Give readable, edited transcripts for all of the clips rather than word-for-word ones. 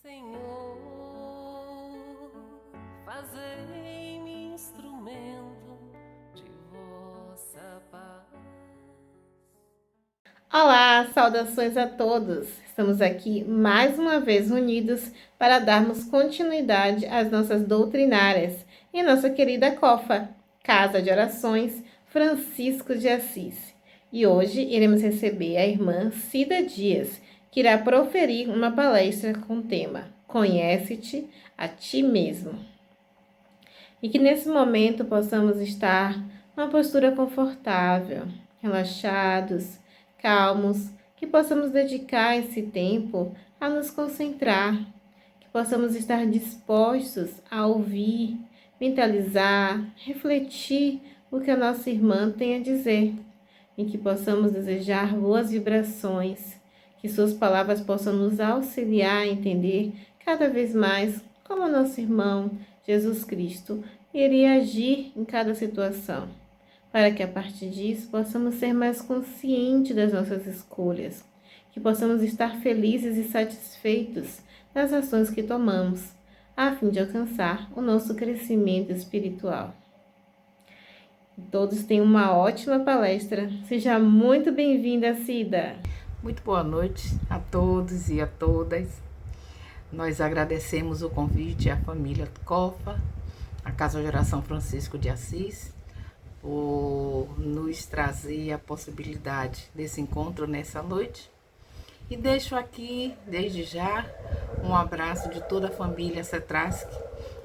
Senhor, fazei-me instrumento de vossa paz. Olá, saudações a todos! Estamos aqui mais uma vez unidos para darmos continuidade às nossas doutrinárias em nossa querida COFA, Casa de Orações Francisco de Assis. E hoje iremos receber a irmã Cida Dias, que irá proferir uma palestra com o tema Conhece-te a ti mesmo. E que nesse momento possamos estar numa postura confortável, relaxados, calmos, que possamos dedicar esse tempo a nos concentrar, que possamos estar dispostos a ouvir, mentalizar, refletir o que a nossa irmã tem a dizer, e que possamos desejar boas vibrações, que suas palavras possam nos auxiliar a entender cada vez mais como o nosso irmão Jesus Cristo iria agir em cada situação, para que a partir disso possamos ser mais conscientes das nossas escolhas, que possamos estar felizes e satisfeitos das ações que tomamos, a fim de alcançar o nosso crescimento espiritual. Todos tenham uma ótima palestra. Seja muito bem-vinda, Cida. Muito boa noite a todos e a todas. Nós agradecemos o convite à família COFA, a Casa de Oração Francisco de Assis, por nos trazer a possibilidade desse encontro nessa noite. E deixo aqui, desde já, um abraço de toda a família Cetrasc,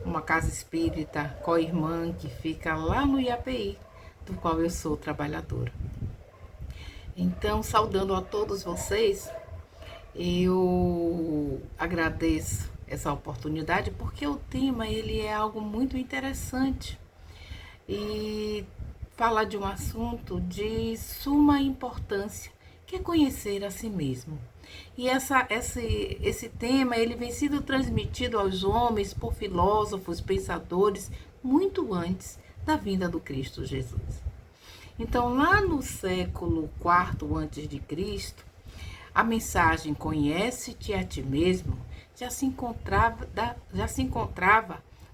uma casa espírita co-irmã que fica lá no IAPI, do qual eu sou trabalhadora. Então, saudando a todos vocês, eu agradeço essa oportunidade porque o tema ele é algo muito interessante e fala de um assunto de suma importância, que é conhecer a si mesmo. E esse tema ele vem sendo transmitido aos homens por filósofos, pensadores, muito antes da vinda do Cristo Jesus. Então, lá no século IV a.C., a mensagem Conhece-te a ti mesmo já se encontrava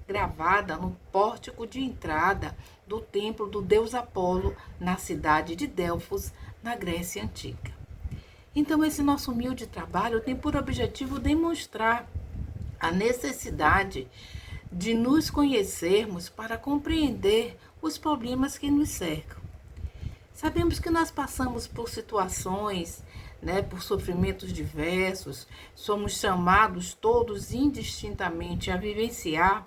gravada no pórtico de entrada do templo do deus Apolo, na cidade de Delfos, na Grécia Antiga. Então, esse nosso humilde trabalho tem por objetivo demonstrar a necessidade de nos conhecermos para compreender os problemas que nos cercam. Sabemos que nós passamos por situações, por sofrimentos diversos, somos chamados todos indistintamente a vivenciar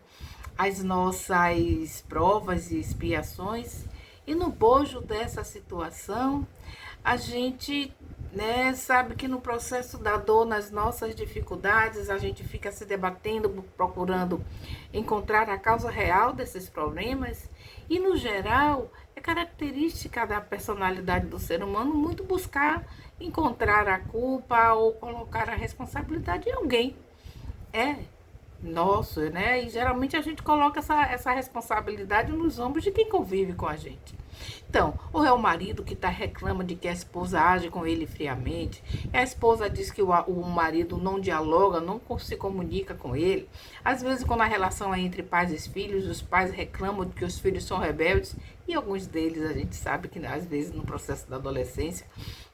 as nossas provas e expiações, e no bojo dessa situação, a gente sabe que no processo da dor, nas nossas dificuldades, a gente fica se debatendo, procurando encontrar a causa real desses problemas, e no geral, é característica da personalidade do ser humano muito buscar encontrar a culpa ou colocar a responsabilidade em alguém. Nosso, E geralmente a gente coloca essa responsabilidade nos ombros de quem convive com a gente. Então, ou é o marido que reclama de que a esposa age com ele friamente, e a esposa diz que o marido não dialoga, não se comunica com ele. Às vezes, quando a relação é entre pais e filhos, os pais reclamam de que os filhos são rebeldes, e alguns deles a gente sabe que às vezes no processo da adolescência,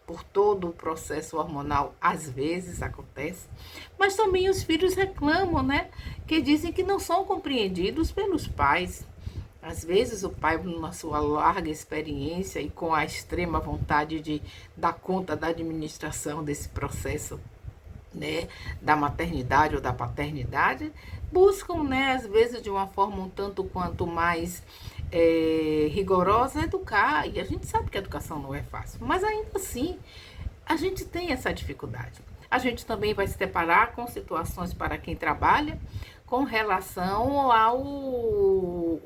por todo o processo hormonal, às vezes acontece, mas também os filhos reclamam, que dizem que não são compreendidos pelos pais. Às vezes o pai, na sua larga experiência e com a extrema vontade de dar conta da administração desse processo, da maternidade ou da paternidade, buscam, às vezes de uma forma um tanto quanto mais rigorosa, educar. E a gente sabe que a educação não é fácil, mas ainda assim a gente tem essa dificuldade. A gente também vai se deparar com situações para quem trabalha com relação ao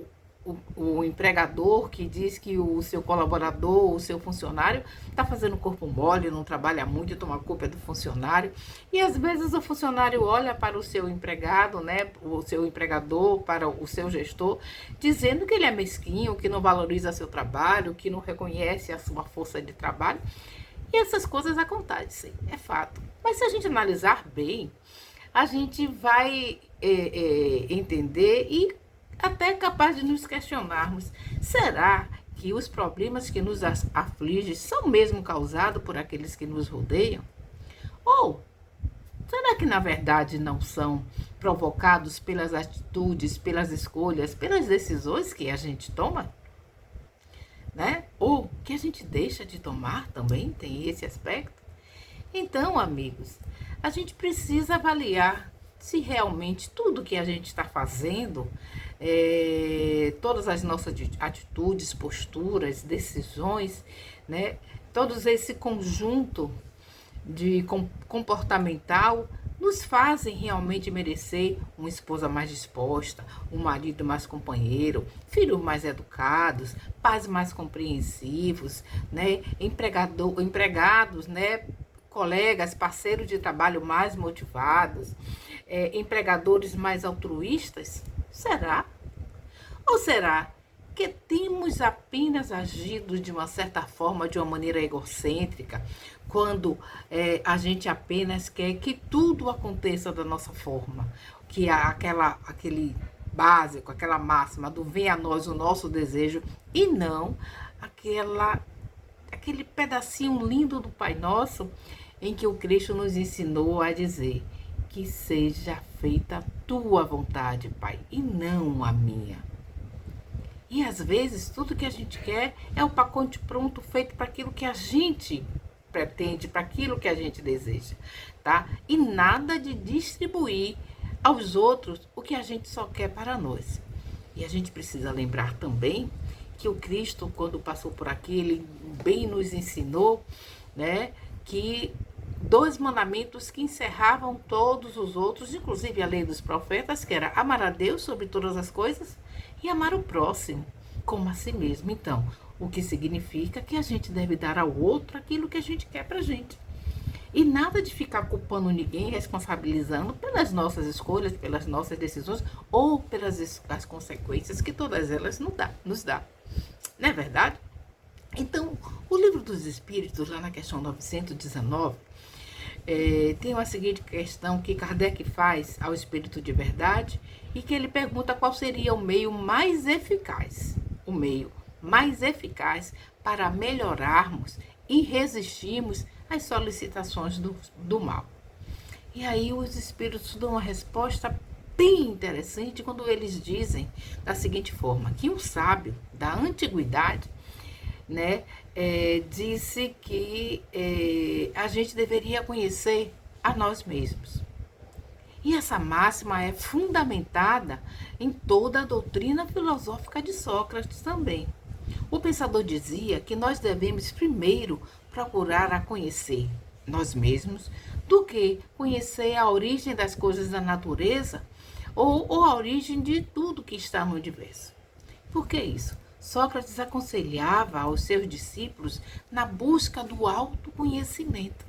o empregador que diz que o seu colaborador, o seu funcionário está fazendo corpo mole, não trabalha muito e toma culpa do funcionário. E às vezes o funcionário olha para o seu empregado, o seu empregador, para o seu gestor, dizendo que ele é mesquinho, que não valoriza seu trabalho, que não reconhece a sua força de trabalho. E essas coisas acontecem, é fato. Mas se a gente analisar bem, a gente vai entender e até capaz de nos questionarmos. Será que os problemas que nos afligem são mesmo causados por aqueles que nos rodeiam? Ou será que na verdade não são provocados pelas atitudes, pelas escolhas, pelas decisões que a gente toma? Né? Ou que a gente deixa de tomar também, tem esse aspecto? Então, amigos, a gente precisa avaliar se realmente tudo que a gente está fazendo, todas as nossas atitudes, posturas, decisões, né, todo esse conjunto de comportamental nos fazem realmente merecer uma esposa mais disposta, um marido mais companheiro, filhos mais educados, pais mais compreensivos, né, empregados, né, colegas, parceiros de trabalho mais motivados, empregadores mais altruístas? Será? Ou será que temos apenas agido de uma certa forma, de uma maneira egocêntrica, quando a gente apenas quer que tudo aconteça da nossa forma, que aquele básico, aquela máxima do venha a nós o nosso desejo, e não aquele pedacinho lindo do Pai Nosso, em que o Cristo nos ensinou a dizer: que seja feita a tua vontade, Pai, e não a minha. E às vezes tudo que a gente quer é o pacote pronto, feito para aquilo que a gente pretende, para aquilo que a gente deseja, tá? E nada de distribuir aos outros o que a gente só quer para nós. E a gente precisa lembrar também que o Cristo, quando passou por aqui, ele bem nos ensinou, né, que 2 mandamentos que encerravam todos os outros, inclusive a lei dos profetas, que era amar a Deus sobre todas as coisas e amar o próximo como a si mesmo. Então, o que significa que a gente deve dar ao outro aquilo que a gente quer pra gente. E nada de ficar culpando ninguém, responsabilizando pelas nossas escolhas, pelas nossas decisões ou pelas as consequências que todas elas nos dá. Não é verdade? Então, o Livro dos Espíritos, lá na questão 919, tem uma seguinte questão que Kardec faz ao Espírito de Verdade e que ele pergunta qual seria o meio mais eficaz. O meio mais eficaz para melhorarmos e resistirmos às solicitações do mal. E aí os Espíritos dão uma resposta bem interessante quando eles dizem da seguinte forma, que um sábio da antiguidade, né, disse que a gente deveria conhecer a nós mesmos. E essa máxima é fundamentada em toda a doutrina filosófica de Sócrates também. O pensador dizia que nós devemos primeiro procurar a conhecer nós mesmos do que conhecer a origem das coisas da natureza ou a origem de tudo que está no universo. Por que isso? Sócrates aconselhava aos seus discípulos na busca do autoconhecimento,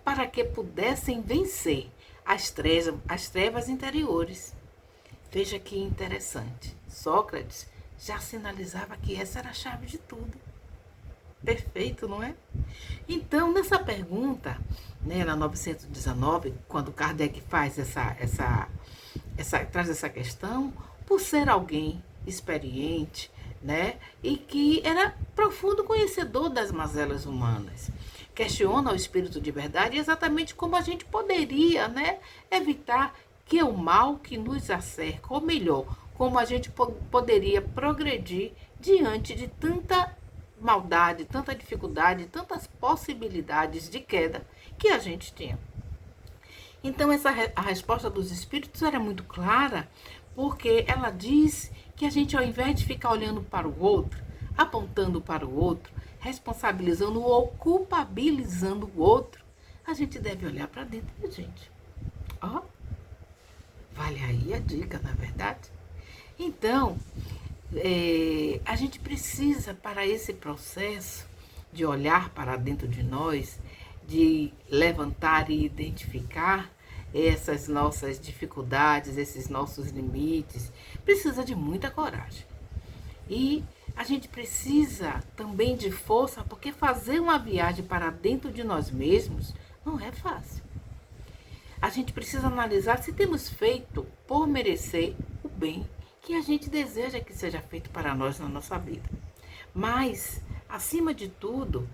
para que pudessem vencer as trevas interiores. Veja que interessante. Sócrates já sinalizava que essa era a chave de tudo. Perfeito, não é? Então, nessa pergunta, né, na 919, quando Kardec faz traz essa questão, por ser alguém experiente, né, e que era profundo conhecedor das mazelas humanas, questiona o Espírito de Verdade exatamente como a gente poderia, né, evitar que o mal que nos acerca, ou melhor, como a gente poderia progredir diante de tanta maldade, tanta dificuldade, tantas possibilidades de queda que a gente tinha. Então, a resposta dos Espíritos era muito clara, porque ela diz que a gente, ao invés de ficar olhando para o outro, apontando para o outro, responsabilizando ou culpabilizando o outro, a gente deve olhar para dentro da gente. Ó, vale aí a dica, não é verdade? Então, a gente precisa, para esse processo de olhar para dentro de nós, de levantar e identificar essas nossas dificuldades, esses nossos limites, precisa de muita coragem. E a gente precisa também de força, porque fazer uma viagem para dentro de nós mesmos não é fácil. A gente precisa analisar se temos feito por merecer o bem que a gente deseja que seja feito para nós na nossa vida. Mas, acima de tudo,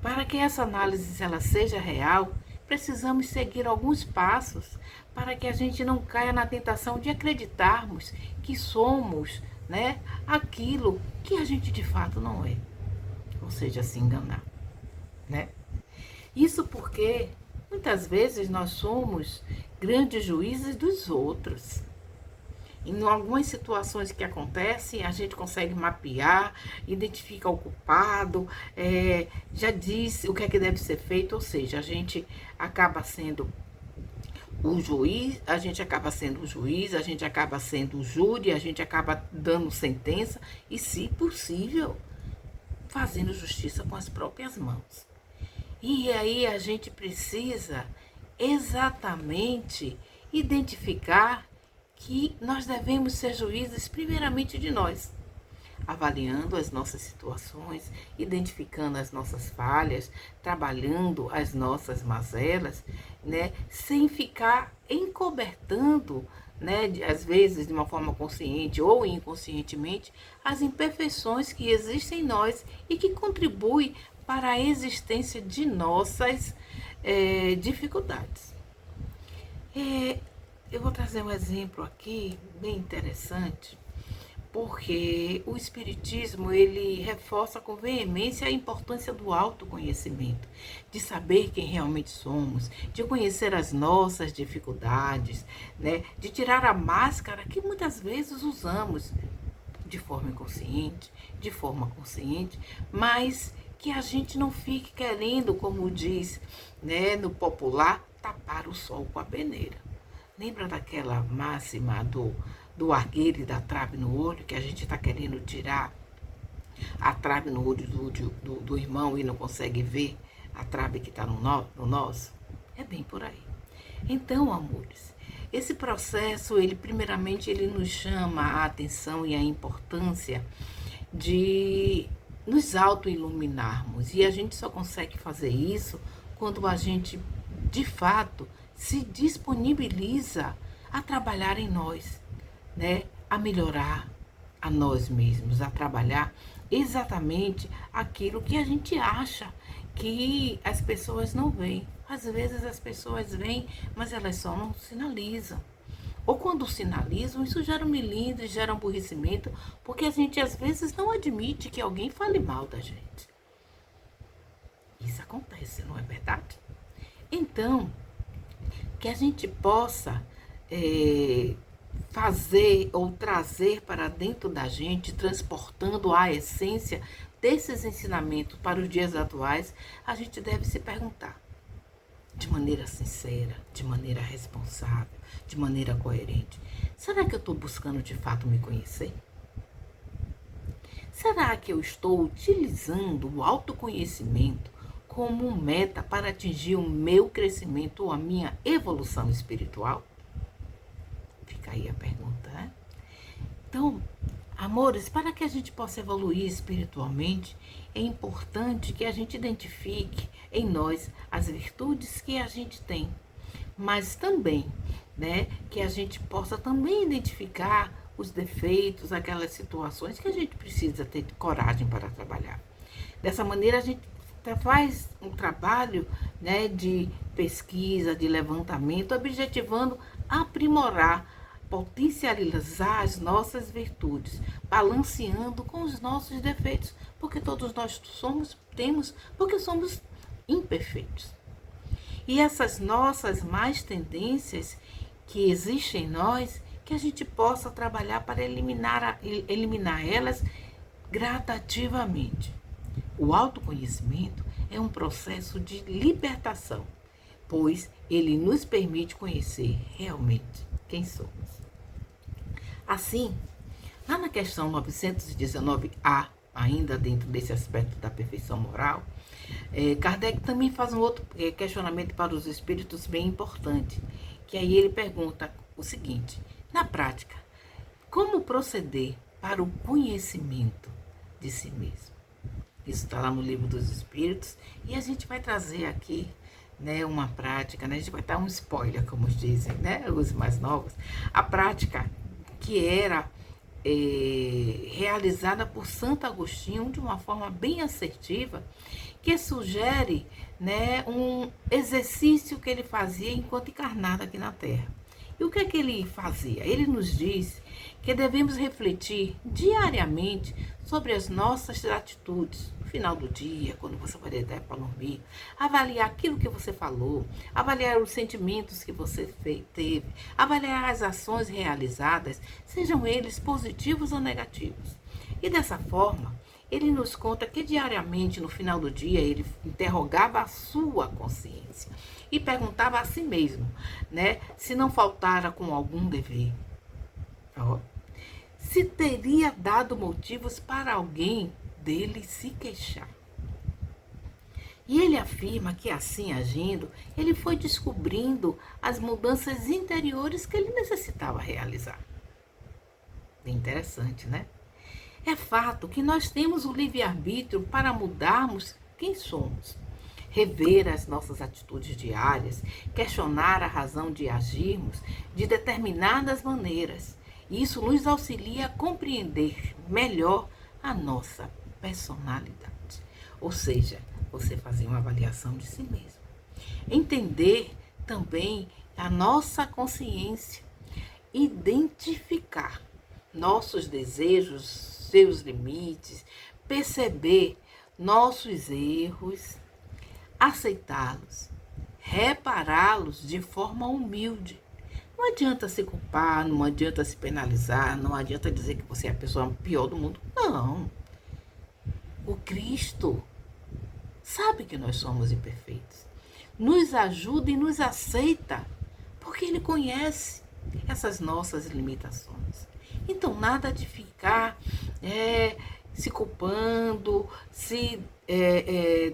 para que essa análise ela seja real, precisamos seguir alguns passos para que a gente não caia na tentação de acreditarmos que somos, né, aquilo que a gente de fato não é. Ou seja, se enganar, né? Isso porque muitas vezes nós somos grandes juízes dos outros. Em algumas situações que acontecem, a gente consegue mapear, identifica o culpado, já diz o que é que deve ser feito, ou seja, a gente acaba sendo o juiz, a gente acaba sendo o juiz, a gente acaba sendo o júri, a gente acaba dando sentença e, se possível, fazendo justiça com as próprias mãos. E aí a gente precisa exatamente identificar que nós devemos ser juízes primeiramente de nós, avaliando as nossas situações, identificando as nossas falhas, trabalhando as nossas mazelas, né, sem ficar encobertando, né, às vezes de uma forma consciente ou inconscientemente, as imperfeições que existem em nós e que contribuem para a existência de nossas dificuldades. Eu vou trazer um exemplo aqui bem interessante, porque o Espiritismo ele reforça com veemência a importância do autoconhecimento, de saber quem realmente somos, de conhecer as nossas dificuldades, né? De tirar a máscara que muitas vezes usamos de forma inconsciente, de forma consciente, mas que a gente não fique querendo, como diz, né, no popular, tapar o sol com a peneira. Lembra daquela máxima do argueiro e da trave no olho, que a gente está querendo tirar a trave no olho do irmão e não consegue ver a trave que está no nosso? É bem por aí. Então, amores, esse processo, ele primeiramente, ele nos chama a atenção e a importância de nos auto-iluminarmos. E a gente só consegue fazer isso quando a gente, de fato, se disponibiliza a trabalhar em nós, né? A melhorar a nós mesmos, a trabalhar exatamente aquilo que a gente acha que as pessoas não veem. Às vezes as pessoas veem, mas elas só não sinalizam. Ou quando sinalizam, isso gera um melindre, gera um aborrecimento, porque a gente às vezes não admite que alguém fale mal da gente. Isso acontece, não é verdade? Então, que a gente possa fazer ou trazer para dentro da gente, transportando a essência desses ensinamentos para os dias atuais, a gente deve se perguntar, de maneira sincera, de maneira responsável, de maneira coerente, será que eu estou buscando de fato me conhecer? Será que eu estou utilizando o autoconhecimento como meta para atingir o meu crescimento ou a minha evolução espiritual? Fica aí a pergunta, né? Então, amores, para que a gente possa evoluir espiritualmente, é importante que a gente identifique em nós as virtudes que a gente tem, mas também, né, que a gente possa também identificar os defeitos, aquelas situações que a gente precisa ter coragem para trabalhar. Dessa maneira, a gente faz um trabalho, né, de pesquisa, de levantamento, objetivando aprimorar, potencializar as nossas virtudes, balanceando com os nossos defeitos, porque todos nós temos, porque somos imperfeitos. E essas nossas más tendências que existem em nós, que a gente possa trabalhar para eliminar elas gradativamente. O autoconhecimento é um processo de libertação, pois ele nos permite conhecer realmente quem somos. Assim, lá na questão 919A, ainda dentro desse aspecto da perfeição moral, Kardec também faz um outro questionamento para os espíritos bem importante, que aí ele pergunta o seguinte: na prática, como proceder para o conhecimento de si mesmo? Isso está lá no Livro dos Espíritos e a gente vai trazer aqui, né, uma prática, né, a gente vai dar um spoiler, como dizem, né, os mais novos, a prática que era realizada por Santo Agostinho de uma forma bem assertiva, que sugere, né, um exercício que ele fazia enquanto encarnado aqui na Terra. E o que é que ele fazia? Ele nos diz que devemos refletir diariamente sobre as nossas atitudes. No final do dia, quando você vai deitar para dormir, avaliar aquilo que você falou, avaliar os sentimentos que você teve, avaliar as ações realizadas, sejam eles positivos ou negativos. E dessa forma, ele nos conta que diariamente, no final do dia, ele interrogava a sua consciência e perguntava a si mesmo, né, se não faltara com algum dever. Se teria dado motivos para alguém dele se queixar. E ele afirma que assim agindo, ele foi descobrindo as mudanças interiores que ele necessitava realizar. Bem interessante, né? É fato que nós temos o livre-arbítrio para mudarmos quem somos, rever as nossas atitudes diárias, questionar a razão de agirmos de determinadas maneiras. Isso nos auxilia a compreender melhor a nossa personalidade. Ou seja, você fazer uma avaliação de si mesmo. Entender também a nossa consciência. Identificar nossos desejos, seus limites, perceber nossos erros, aceitá-los, repará-los de forma humilde. Não adianta se culpar, não adianta se penalizar, não adianta dizer que você é a pessoa pior do mundo. Não. O Cristo sabe que nós somos imperfeitos. Nos ajuda e nos aceita, porque Ele conhece essas nossas limitações. Então, nada de ficar se culpando, se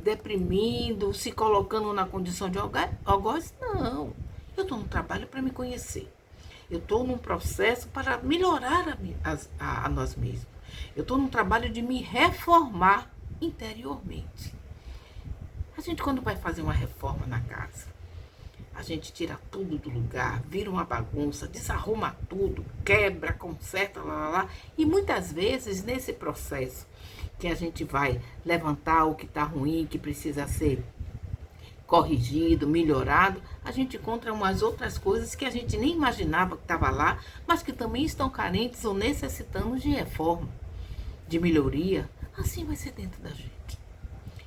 deprimindo, se colocando na condição de algoz. Não. Eu estou no trabalho para me conhecer. Eu estou num processo para melhorar a nós mesmos. Eu estou num trabalho de me reformar interiormente. A gente, quando vai fazer uma reforma na casa, a gente tira tudo do lugar, vira uma bagunça, desarruma tudo, quebra, conserta, E muitas vezes, nesse processo que a gente vai levantar o que está ruim, que precisa ser corrigido, melhorado, a gente encontra umas outras coisas que a gente nem imaginava que estava lá, mas que também estão carentes ou necessitando de reforma, de melhoria. Assim vai ser dentro da gente.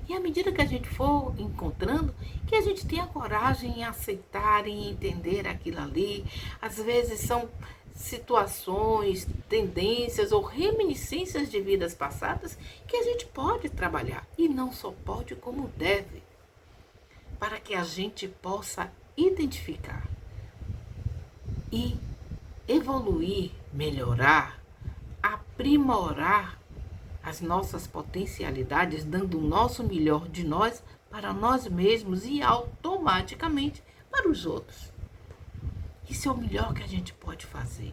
E à medida que a gente for encontrando, que a gente tenha coragem em aceitar e entender aquilo ali. Às vezes são situações, tendências ou reminiscências de vidas passadas que a gente pode trabalhar. E não só pode, como deve. Para que a gente possa identificar e evoluir, melhorar, aprimorar as nossas potencialidades, dando o nosso melhor de nós para nós mesmos e automaticamente para os outros. Isso é o melhor que a gente pode fazer.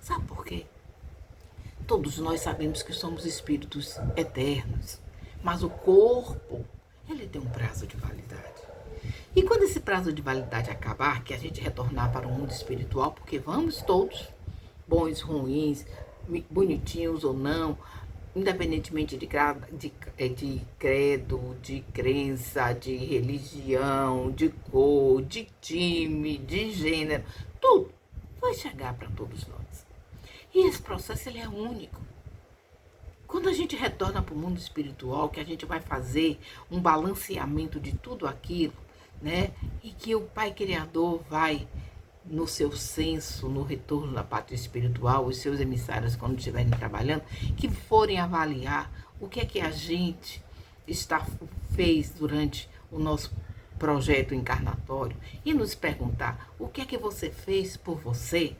Sabe por quê? Todos nós sabemos que somos espíritos eternos, mas o corpo, ele tem um prazo de validade. E quando esse prazo de validade acabar, que a gente retornar para o mundo espiritual, porque vamos todos, bons, ruins, bonitinhos ou não, independentemente de credo, de crença, de religião, de cor, de time, de gênero, tudo vai chegar para todos nós. E esse processo ele é único. Quando a gente retorna para o mundo espiritual, que a gente vai fazer um balanceamento de tudo aquilo, né? E que o Pai Criador vai, no seu senso, no retorno da pátria espiritual, os seus emissários, quando estiverem trabalhando, que forem avaliar o que é que a gente fez durante o nosso projeto encarnatório e nos perguntar o que é que você fez por você,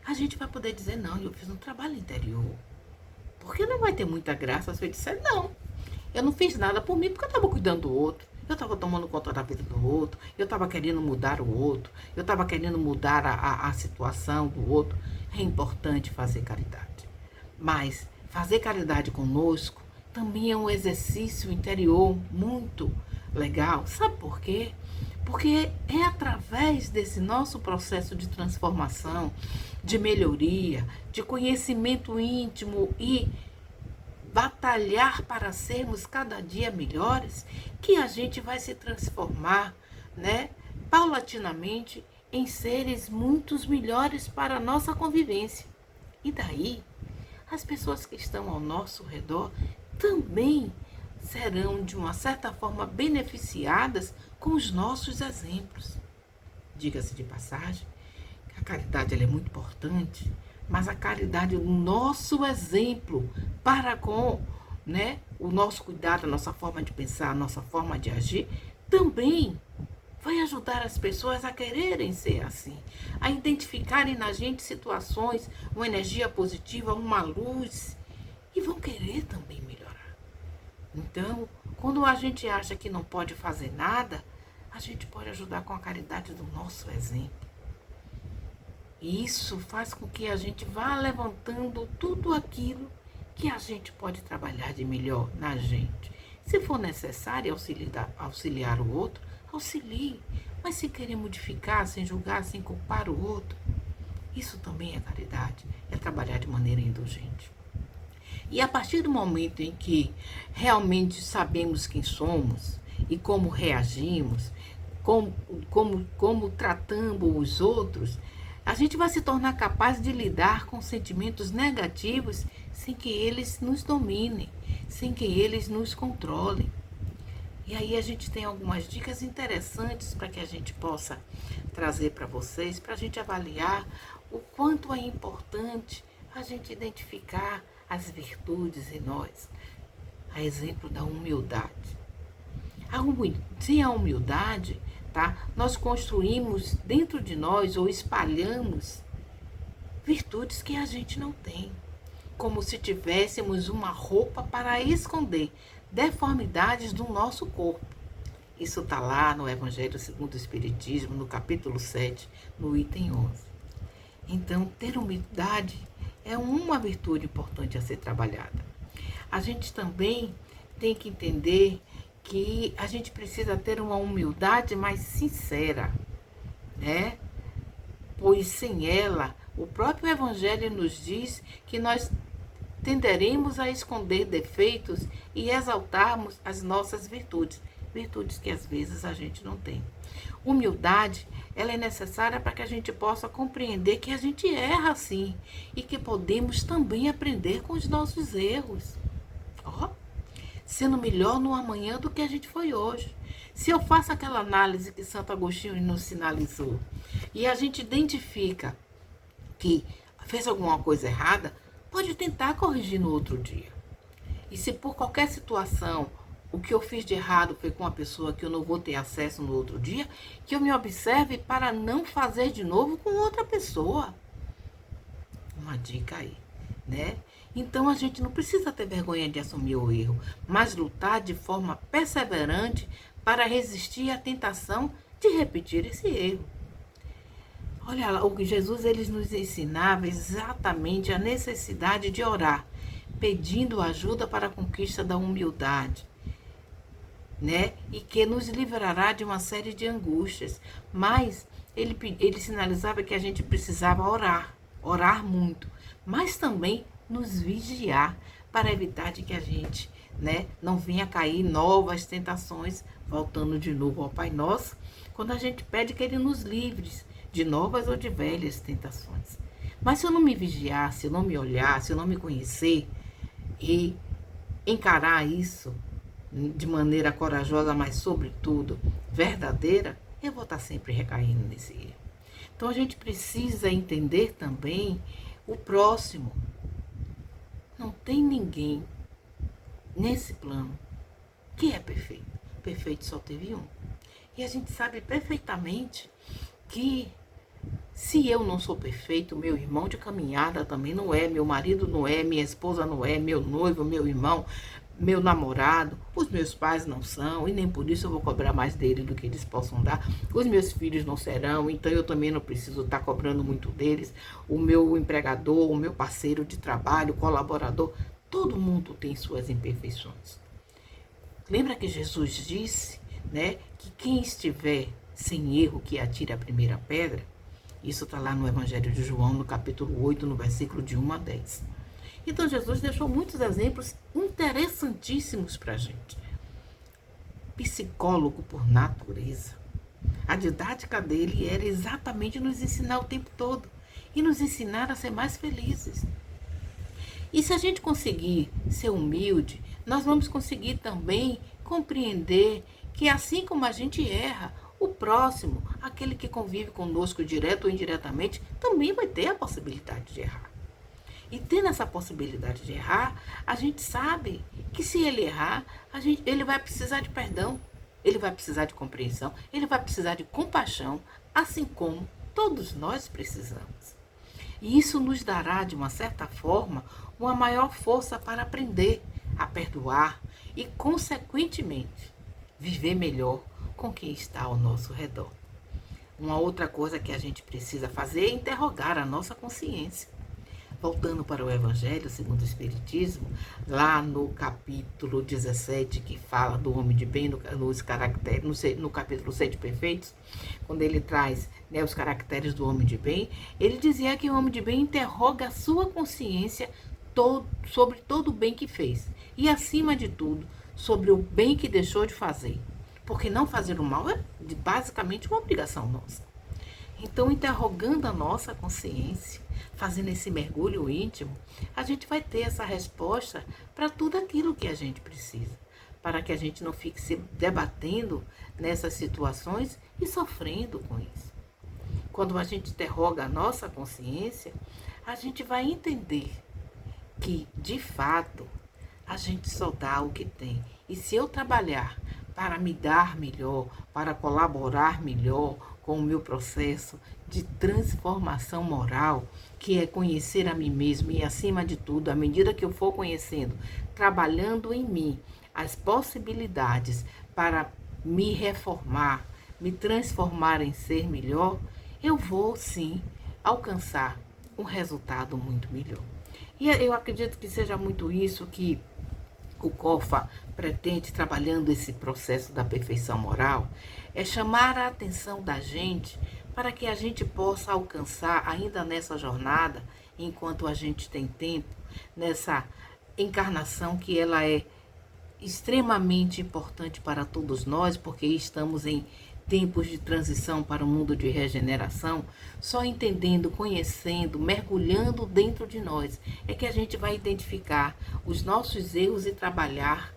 a gente vai poder dizer, não, eu fiz um trabalho interior. Porque não vai ter muita graça se eu disser, não, eu não fiz nada por mim porque eu estava cuidando do outro. Eu estava tomando conta da vida do outro, eu estava querendo mudar o outro, eu estava querendo mudar a situação do outro. É importante fazer caridade. Mas fazer caridade conosco também é um exercício interior muito legal. Sabe por quê? Porque é através desse nosso processo de transformação, de melhoria, de conhecimento íntimo e batalhar para sermos cada dia melhores, que a gente vai se transformar, né, paulatinamente em seres muito melhores para a nossa convivência. E daí, as pessoas que estão ao nosso redor também serão, de uma certa forma, beneficiadas com os nossos exemplos. Diga-se de passagem, a caridade ela é muito importante, mas a caridade, o nosso exemplo para com, né, o nosso cuidado, a nossa forma de pensar, a nossa forma de agir, também vai ajudar as pessoas a quererem ser assim, a identificarem na gente situações, uma energia positiva, uma luz, e vão querer também melhorar. Então, quando a gente acha que não pode fazer nada, a gente pode ajudar com a caridade do nosso exemplo. E isso faz com que a gente vá levantando tudo aquilo que a gente pode trabalhar de melhor na gente. Se for necessário auxiliar o outro, auxilie. Mas se querer modificar, sem julgar, sem culpar o outro, isso também é caridade, é trabalhar de maneira indulgente. E a partir do momento em que realmente sabemos quem somos e como reagimos, como tratamos os outros, a gente vai se tornar capaz de lidar com sentimentos negativos sem que eles nos dominem, sem que eles nos controlem. E aí a gente tem algumas dicas interessantes para que a gente possa trazer para vocês, para a gente avaliar o quanto é importante a gente identificar as virtudes em nós. A exemplo da humildade. Sem a humildade, tá? Nós construímos dentro de nós ou espalhamos virtudes que a gente não tem, como se tivéssemos uma roupa para esconder deformidades do nosso corpo. Isso está lá no Evangelho segundo o Espiritismo, no capítulo 7, no item 11. Então, ter humildade é uma virtude importante a ser trabalhada. A gente também tem que entender que a gente precisa ter uma humildade mais sincera, né? Pois sem ela, o próprio Evangelho nos diz que nós tenderemos a esconder defeitos e exaltarmos as nossas virtudes, virtudes que às vezes a gente não tem. Humildade, ela é necessária para que a gente possa compreender que a gente erra sim e que podemos também aprender com os nossos erros. Sendo melhor no amanhã do que a gente foi hoje. Se eu faço aquela análise que Santo Agostinho nos sinalizou e a gente identifica que fez alguma coisa errada, pode tentar corrigir no outro dia. E se por qualquer situação o que eu fiz de errado foi com uma pessoa que eu não vou ter acesso no outro dia, que eu me observe para não fazer de novo com outra pessoa. Uma dica aí, né? Então a gente não precisa ter vergonha de assumir o erro, mas lutar de forma perseverante para resistir à tentação de repetir esse erro. Olha lá, o que Jesus ele nos ensinava exatamente a necessidade de orar, pedindo ajuda para a conquista da humildade, né? E que nos livrará de uma série de angústias. Mas ele sinalizava que a gente precisava orar muito, mas também nos vigiar para evitar de que a gente, né, não venha cair em novas tentações, voltando de novo ao Pai Nosso, quando a gente pede que Ele nos livre de novas ou de velhas tentações. Mas se eu não me vigiar, se eu não me olhar, se eu não me conhecer e encarar isso de maneira corajosa, mas sobretudo verdadeira, eu vou estar sempre recaindo nesse erro. Então a gente precisa entender também o próximo. Não tem ninguém nesse plano que é perfeito. Perfeito só teve um. E a gente sabe perfeitamente que se eu não sou perfeito, meu irmão de caminhada também não é, meu marido não é, minha esposa não é, meu noivo, meu irmão, meu namorado, os meus pais não são, e nem por isso eu vou cobrar mais dele do que eles possam dar. Os meus filhos não serão, então eu também não preciso estar cobrando muito deles. O meu empregador, o meu parceiro de trabalho, colaborador, todo mundo tem suas imperfeições. Lembra que Jesus disse, né, que quem estiver sem erro que atire a primeira pedra. Isso está lá no Evangelho de João, no capítulo 8, no versículo de 1 a 10. Então, Jesus deixou muitos exemplos interessantíssimos para a gente. Psicólogo por natureza. A didática dele era exatamente nos ensinar o tempo todo e nos ensinar a ser mais felizes. E se a gente conseguir ser humilde, nós vamos conseguir também compreender que assim como a gente erra, o próximo, aquele que convive conosco direto ou indiretamente, também vai ter a possibilidade de errar. E tendo essa possibilidade de errar, a gente sabe que se ele errar, ele vai precisar de perdão, ele vai precisar de compreensão, ele vai precisar de compaixão, assim como todos nós precisamos. E isso nos dará, de uma certa forma, uma maior força para aprender a perdoar e, consequentemente, viver melhor com quem está ao nosso redor. Uma outra coisa que a gente precisa fazer é interrogar a nossa consciência. Voltando para o Evangelho segundo o Espiritismo, lá no capítulo 17, que fala do homem de bem, no capítulo 7 Perfeitos, quando ele traz, né, os caracteres do homem de bem, ele dizia que o homem de bem interroga a sua consciência sobre todo o bem que fez e, acima de tudo, sobre o bem que deixou de fazer. Porque não fazer o mal é basicamente uma obrigação nossa. Então, interrogando a nossa consciência, fazendo esse mergulho íntimo, a gente vai ter essa resposta para tudo aquilo que a gente precisa, para que a gente não fique se debatendo nessas situações e sofrendo com isso. Quando a gente interroga a nossa consciência, a gente vai entender que, de fato, a gente só dá o que tem. E se eu trabalhar para me dar melhor, para colaborar melhor com o meu processo de transformação moral, que é conhecer a mim mesmo e, acima de tudo, à medida que eu for conhecendo, trabalhando em mim as possibilidades para me reformar, me transformar em ser melhor, eu vou, sim, alcançar um resultado muito melhor. E eu acredito que seja muito isso que o COFA pretende, trabalhando esse processo da perfeição moral, é chamar a atenção da gente para que a gente possa alcançar, ainda nessa jornada, enquanto a gente tem tempo, nessa encarnação que ela é extremamente importante para todos nós, porque estamos em tempos de transição para o mundo de regeneração. Só entendendo, conhecendo, mergulhando dentro de nós, é que a gente vai identificar os nossos erros e trabalhar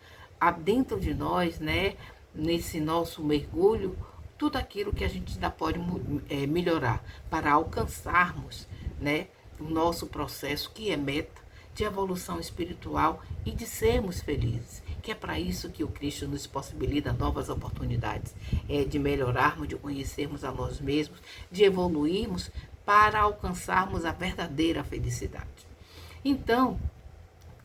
dentro de nós, né, nesse nosso mergulho, tudo aquilo que a gente ainda pode melhorar para alcançarmos, né, o nosso processo, que é meta de evolução espiritual e de sermos felizes, que é para isso que o Cristo nos possibilita novas oportunidades, de melhorarmos, de conhecermos a nós mesmos, de evoluirmos para alcançarmos a verdadeira felicidade. Então,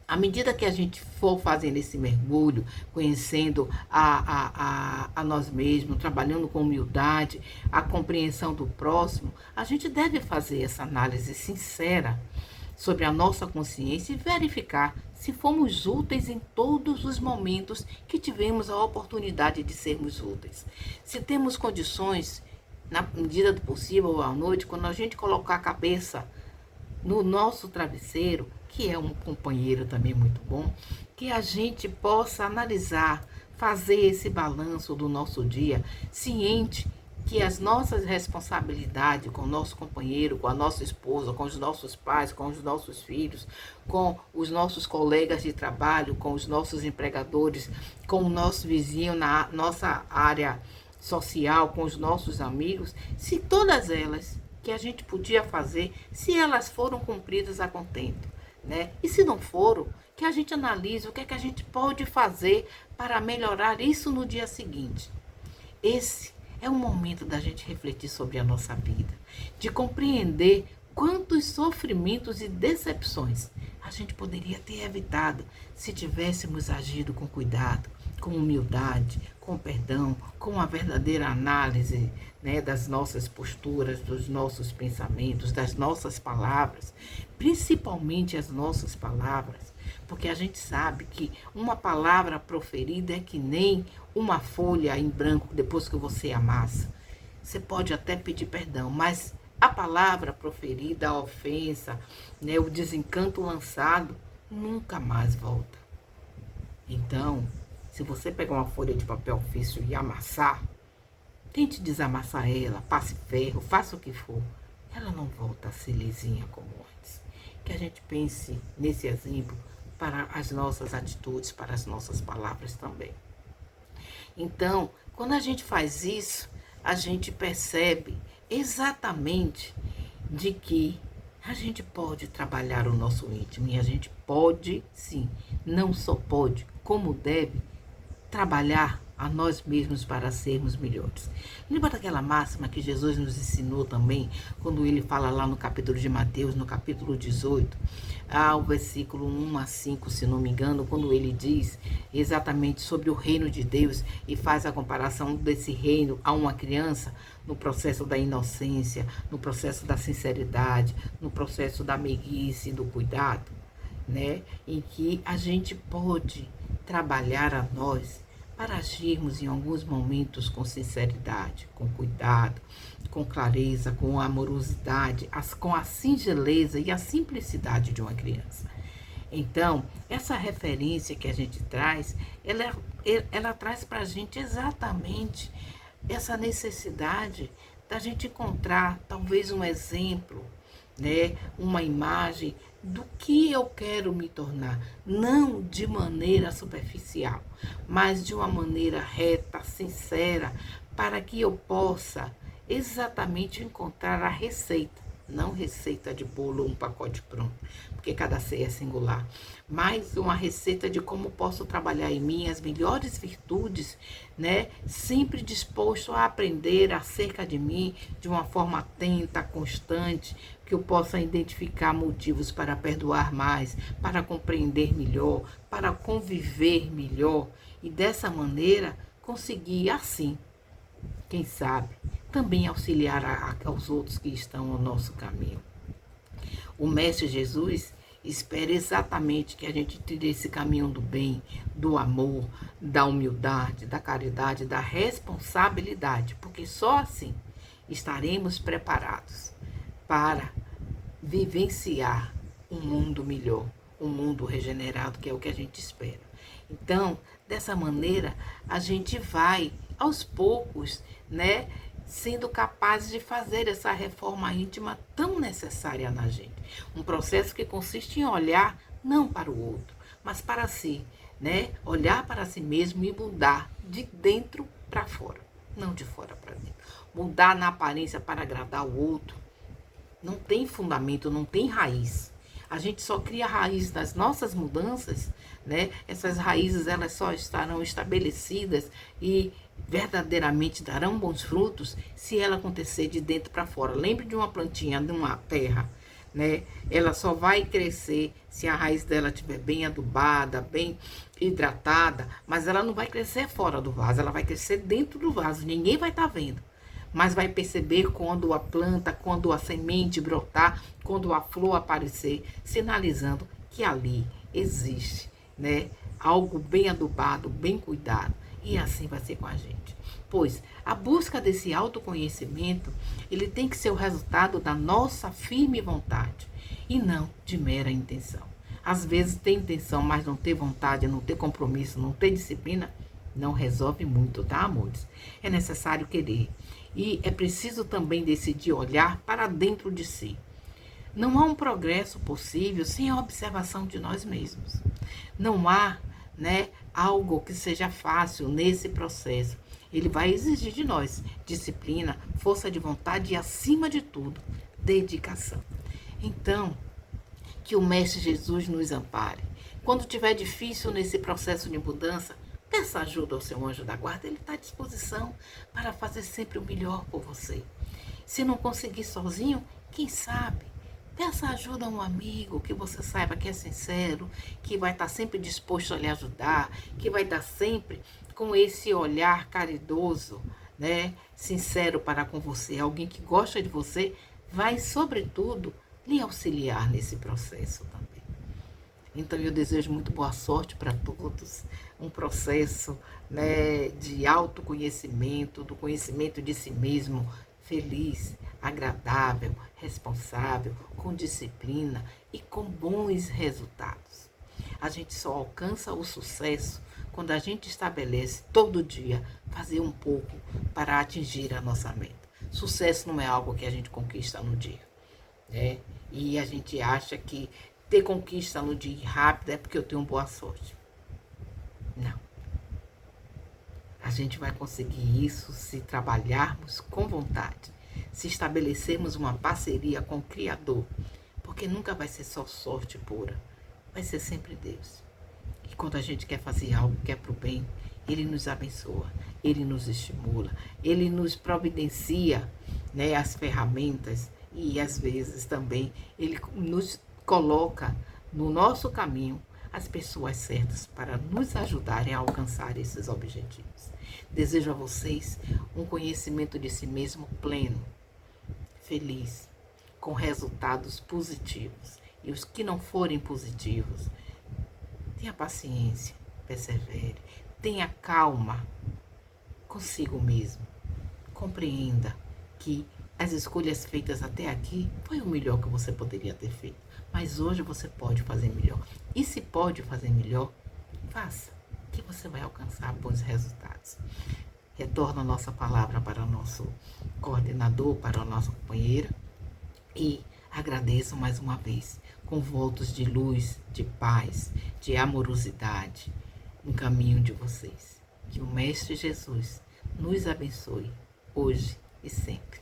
à medida que a gente for fazendo esse mergulho, conhecendo a nós mesmos, trabalhando com humildade, a compreensão do próximo, a gente deve fazer essa análise sincera sobre a nossa consciência e verificar se fomos úteis em todos os momentos que tivemos a oportunidade de sermos úteis. Se temos condições, na medida do possível, à noite, quando a gente colocar a cabeça no nosso travesseiro, que é um companheiro também muito bom, que a gente possa analisar, fazer esse balanço do nosso dia, ciente que as nossas responsabilidades com o nosso companheiro, com a nossa esposa, com os nossos pais, com os nossos filhos, com os nossos colegas de trabalho, com os nossos empregadores, com o nosso vizinho na nossa área social, com os nossos amigos, se todas elas que a gente podia fazer, se elas foram cumpridas a contento, né? E se não foram, que a gente analise o que é que a gente pode fazer para melhorar isso no dia seguinte. Esse é o momento da gente refletir sobre a nossa vida, de compreender quantos sofrimentos e decepções a gente poderia ter evitado se tivéssemos agido com cuidado, com humildade, com perdão, com a verdadeira análise, né, das nossas posturas, dos nossos pensamentos, das nossas palavras, principalmente as nossas palavras, porque a gente sabe que uma palavra proferida é que nem uma folha em branco depois que você amassa. você pode até pedir perdão, mas a palavra proferida, a ofensa, né, o desencanto lançado, nunca mais volta. Então, se você pegar uma folha de papel ofício e amassar, tente desamassar ela, passe ferro, faça o que for. Ela não volta a ser lisinha como antes. Que a gente pense nesse exemplo para as nossas atitudes, para as nossas palavras também. Então, quando a gente faz isso, a gente percebe exatamente de que a gente pode trabalhar o nosso íntimo e a gente pode, sim, não só pode, como deve, trabalhar a nós mesmos para sermos melhores. Lembra daquela máxima que Jesus nos ensinou também, quando ele fala lá no capítulo de Mateus, no capítulo 18, ao versículo 1 a 5, se não me engano, quando ele diz exatamente sobre o reino de Deus e faz a comparação desse reino a uma criança no processo da inocência, no processo da sinceridade, no processo da meiguice, do cuidado, né? Em que a gente pode trabalhar a nós para agirmos em alguns momentos com sinceridade, com cuidado, com clareza, com amorosidade, com a singeleza e a simplicidade de uma criança. Então, essa referência que a gente traz, ela traz para a gente exatamente essa necessidade da gente encontrar talvez um exemplo, né, uma imagem do que eu quero me tornar, não de maneira superficial, mas de uma maneira reta, sincera, para que eu possa exatamente encontrar a receita, não receita de bolo ou um pacote pronto, porque cada ceia é singular, mas uma receita de como posso trabalhar em mim as melhores virtudes, né? Sempre disposto a aprender acerca de mim de uma forma atenta, constante, que eu possa identificar motivos para perdoar mais, para compreender melhor, para conviver melhor e dessa maneira conseguir assim, quem sabe, também auxiliar aos outros que estão ao nosso caminho. O Mestre Jesus espera exatamente que a gente tire esse caminho do bem, do amor, da humildade, da caridade, da responsabilidade, porque só assim estaremos preparados para vivenciar um mundo melhor, um mundo regenerado, que é o que a gente espera. Então, dessa maneira, a gente vai, aos poucos, né, sendo capazes de fazer essa reforma íntima tão necessária na gente. Um processo que consiste em olhar não para o outro, mas para si, né? Olhar para si mesmo e mudar de dentro para fora, não de fora para dentro. Mudar na aparência para agradar o outro não tem fundamento, não tem raiz. A gente só cria raiz das nossas mudanças, né? Essas raízes, elas só estarão estabelecidas e verdadeiramente darão bons frutos se ela acontecer de dentro para fora. Lembre de uma plantinha, de uma terra, né? Ela só vai crescer se a raiz dela estiver bem adubada, bem hidratada, mas ela não vai crescer fora do vaso, ela vai crescer dentro do vaso, ninguém vai estar vendo. Mas vai perceber quando a planta, quando a semente brotar, quando a flor aparecer, sinalizando que ali existe, né, algo bem adubado, bem cuidado. E assim vai ser com a gente. Pois a busca desse autoconhecimento, ele tem que ser o resultado da nossa firme vontade e não de mera intenção. Às vezes tem intenção, mas não ter vontade, não ter compromisso, não ter disciplina, não resolve muito, tá, amores? É necessário querer. E é preciso também decidir olhar para dentro de si. Não há um progresso possível sem a observação de nós mesmos. Não há, né, algo que seja fácil nesse processo. Ele vai exigir de nós disciplina, força de vontade e, acima de tudo, dedicação. Então, que o Mestre Jesus nos ampare. Quando tiver difícil nesse processo de mudança, peça ajuda ao seu anjo da guarda, ele está à disposição para fazer sempre o melhor por você. Se não conseguir sozinho, quem sabe, peça ajuda a um amigo que você saiba que é sincero, que vai estar sempre disposto a lhe ajudar, que vai estar sempre com esse olhar caridoso, né, sincero para com você. Alguém que gosta de você vai, sobretudo, lhe auxiliar nesse processo também. Então, eu desejo muito boa sorte para todos, um processo, né, de autoconhecimento, do conhecimento de si mesmo, feliz, agradável, responsável, com disciplina e com bons resultados. A gente só alcança o sucesso quando a gente estabelece todo dia fazer um pouco para atingir a nossa meta. Sucesso não é algo que a gente conquista no dia, né? E a gente acha que ter conquista no dia rápido é porque eu tenho boa sorte. Não. A gente vai conseguir isso se trabalharmos com vontade, se estabelecermos uma parceria com o Criador, porque nunca vai ser só sorte pura, vai ser sempre Deus. E quando a gente quer fazer algo que é para o bem, Ele nos abençoa, Ele nos estimula, Ele nos providencia, né, as ferramentas e às vezes também Ele nos coloca no nosso caminho as pessoas certas para nos ajudarem a alcançar esses objetivos. Desejo a vocês um conhecimento de si mesmo pleno, feliz, com resultados positivos. E os que não forem positivos, tenha paciência, persevere, tenha calma consigo mesmo. Compreenda que as escolhas feitas até aqui foi o melhor que você poderia ter feito. Mas hoje você pode fazer melhor. E se pode fazer melhor, faça, que você vai alcançar bons resultados. Retorno a nossa palavra para o nosso coordenador, para a nossa companheira. E agradeço mais uma vez, com votos de luz, de paz, de amorosidade no caminho de vocês. Que o Mestre Jesus nos abençoe, hoje e sempre.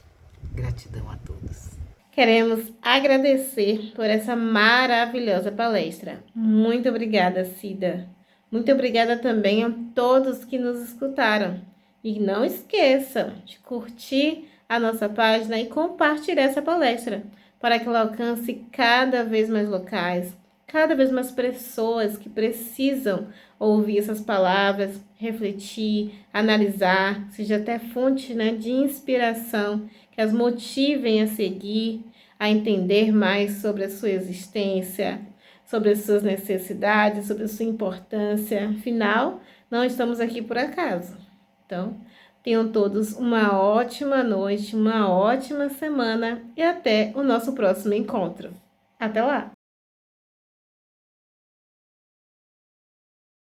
Gratidão a todos. Queremos agradecer por essa maravilhosa palestra. Muito obrigada, Cida. Muito obrigada também a todos que nos escutaram. E não esqueçam de curtir a nossa página e compartilhar essa palestra, para que ela alcance cada vez mais locais, cada vez mais pessoas que precisam ouvir essas palavras, refletir, analisar, seja até fonte, né, de inspiração, que as motivem a seguir, a entender mais sobre a sua existência, sobre as suas necessidades, sobre a sua importância. Afinal, não estamos aqui por acaso. Então, tenham todos uma ótima noite, uma ótima semana e até o nosso próximo encontro. Até lá!